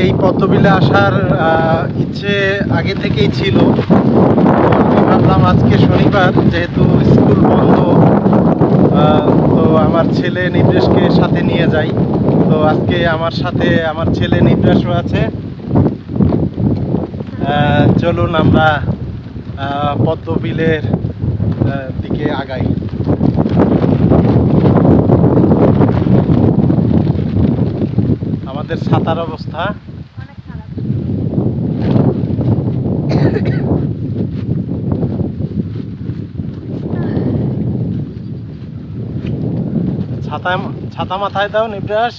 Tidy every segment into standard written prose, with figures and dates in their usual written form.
এই পদ্মবিলে আসার ইচ্ছে আগে থেকেই ছিল। আমি ভাবলাম আজকে শনিবার, যেহেতু স্কুল বন্ধ, তো আমার ছেলে নির্দেশকে সাথে নিয়ে যাই। তো আজকে আমার সাথে আমার ছেলে নির্দেশও আছে। চলুন আমরা পদ্মবিলের দিকে আগাই। আমাদের ছাতার অবস্থা অনেক খারাপ। ছাতা মাথায় দাও নিব্রাস।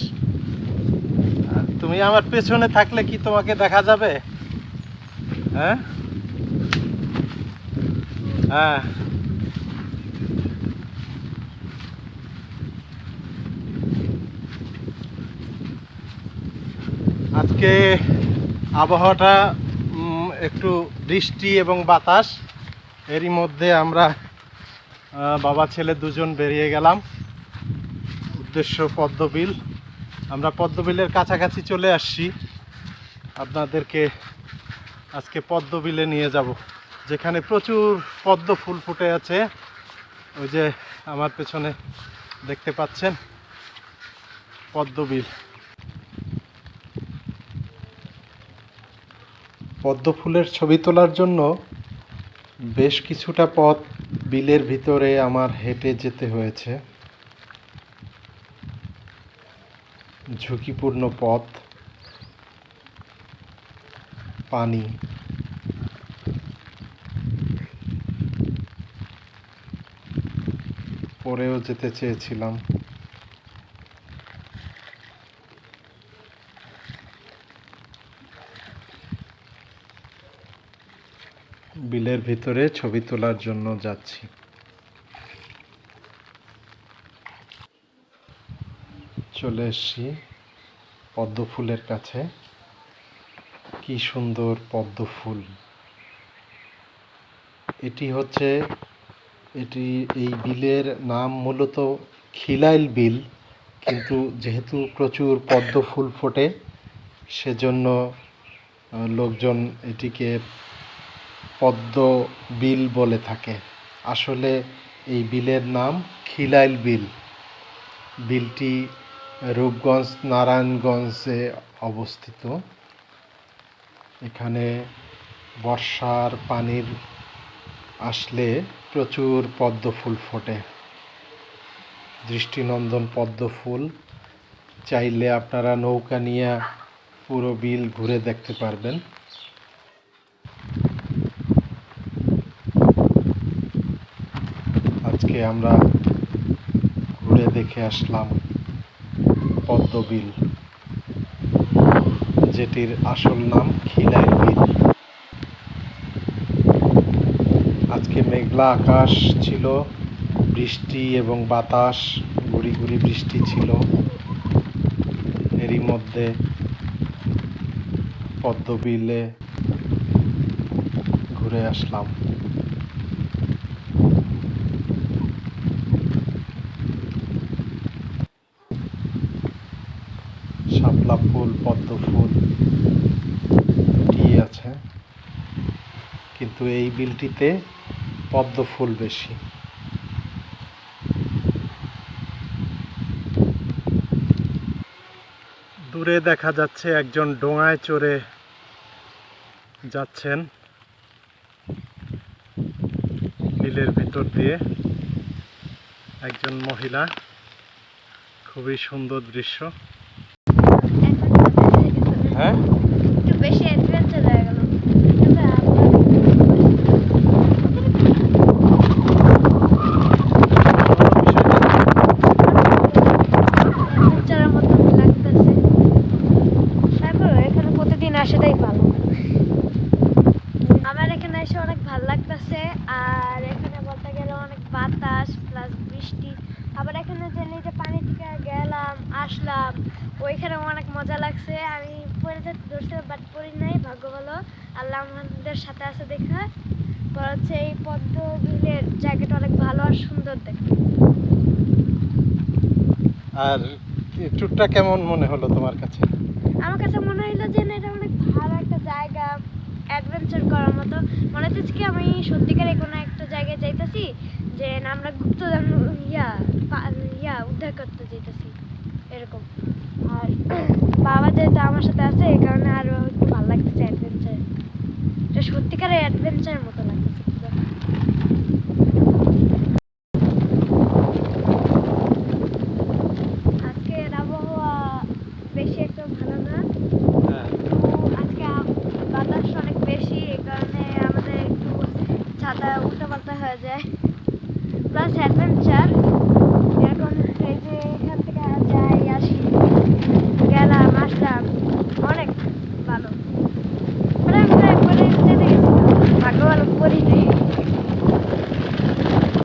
তুমি আমার পেছনে থাকলে কি তোমাকে দেখা যাবে? হ্যাঁ হ্যাঁ। আজকে আবহাওয়াটা একটু বৃষ্টি এবং বাতাস, এরই মধ্যে আমরা বাবা ছেলে দুজন বেরিয়ে গেলাম। উদ্দেশ্য পদ্মবিল। আমরা পদ্মবিলের কাছাকাছি চলে আসছি। আপনাদেরকে আজকে পদ্মবিলে নিয়ে যাব, যেখানে প্রচুর পদ্ম ফুল ফুটে আছে। ওই যে আমার পেছনে দেখতে পাচ্ছেন পদ্মবিল। পদ্ম ফুলের ছবি তোলার জন্য বেশ কিছুটা পথ বিলের ভিতরে আমার হেঁটে যেতে হয়েছে। ঝুঁকিপূর্ণ পথ, পানি, পরেও যেতে চেয়েছিলাম। বিলের ভিতরে ছবি তোলার জন্য যাচ্ছি। চলে এসছি পদ্ম ফুলের কাছে। কি সুন্দর পদ্ম ফুল! এই বিলের নাম মূলত খিলাইল বিল, কিন্তু যেহেতু প্রচুর পদ্ম ফুল ফোটে, সেজন্য লোকজন এটিকে পদ্ম বিল বলে থাকে। আসলে এই বিলের নাম খিলাইল বিল। বিলটি রূপগঞ্জ নারায়ণগঞ্জে অবস্থিত। এখানে বর্ষার পানির আসলে প্রচুর পদ্ম ফুল ফোটে। দৃষ্টিনন্দন পদ্ম ফুল। চাইলে আপনারা নৌকা নিয়ে পুরো বিল ঘুরে দেখতে পারবেন। আজকে আমরা ঘুরে দেখে আসলাম পদ্ম বিল, যেটির আসল নাম খিলাইল বিল। আজকে মেঘলা আকাশ ছিল, বৃষ্টি এবং বাতাস, গুড়ি গুড়ি বৃষ্টি ছিল। এরই মধ্যে পদ্ম বিলে ঘুরে আসলাম। শাপলা ফুল, পদ্ম ফুল দুটিই আছে, কিন্তু এই বিলটিতে পদ্ম ফুল বেশি। দূরে দেখা যাচ্ছে একজন ডোঙায় চড়ে যাচ্ছেন বিলের ভিতর দিয়ে, একজন মহিলা। খুবই সুন্দর দৃশ্য। হ্যাঁ, একটু বেশি অ্যাডভেঞ্চার হয়ে গেল। অ্যাডভেঞ্চারের মতো লাগতেছে। তারপর এখানে প্রতিদিন আসাটাই ভালো। আমার এখানে এসে অনেক ভালো লাগতেছে। আর এখানে বলতে গেলে অনেক বাতাস প্লাস বৃষ্টি। আবার এখানে যে নিজে পানি থেকে গেলাম আসলাম, ওইখানে অনেক মজা লাগছে। আমি পরে যেতে ধরছিলাম, বাট পড়ি নাই, ভাগ্য ভালো। আল্লাহ আমাদের সাথে আছে দেখা। পর হচ্ছে এই পদ্ম বিলের জায়গাটা অনেক ভালো আর সুন্দর দেখতে। আর এই ট্যুরটা কেমন মনে হলো তোমার কাছে? আমার কাছে মনে হইলো যে না, এটা অনেক ভালো একটা জায়গা, অ্যাডভেঞ্চার করার মতো। মনে হচ্ছে কি আমি সত্যিকারে কোনো একটা জায়গায় যাইতেছি, যে না আমরা গুপ্তধন উদ্ধার করতে যাইতেছি এরকম। আর বাবা যেহেতু আমার সাথে আছে, এই কারণে আরো একটু ভালো লাগতেছে অ্যাডভেঞ্চার। এটা সত্যিকারের অ্যাডভেঞ্চারের মতো লাগতেছে পুরো। আজকের আবহাওয়া বেশি একটা ভালো না। হ্যাঁ। আজকে বাতাস অনেক বেশি, এই কারণে আমাদের একটু ছাতা উল্টাপাল্টা হয়ে যায়। Plus adventure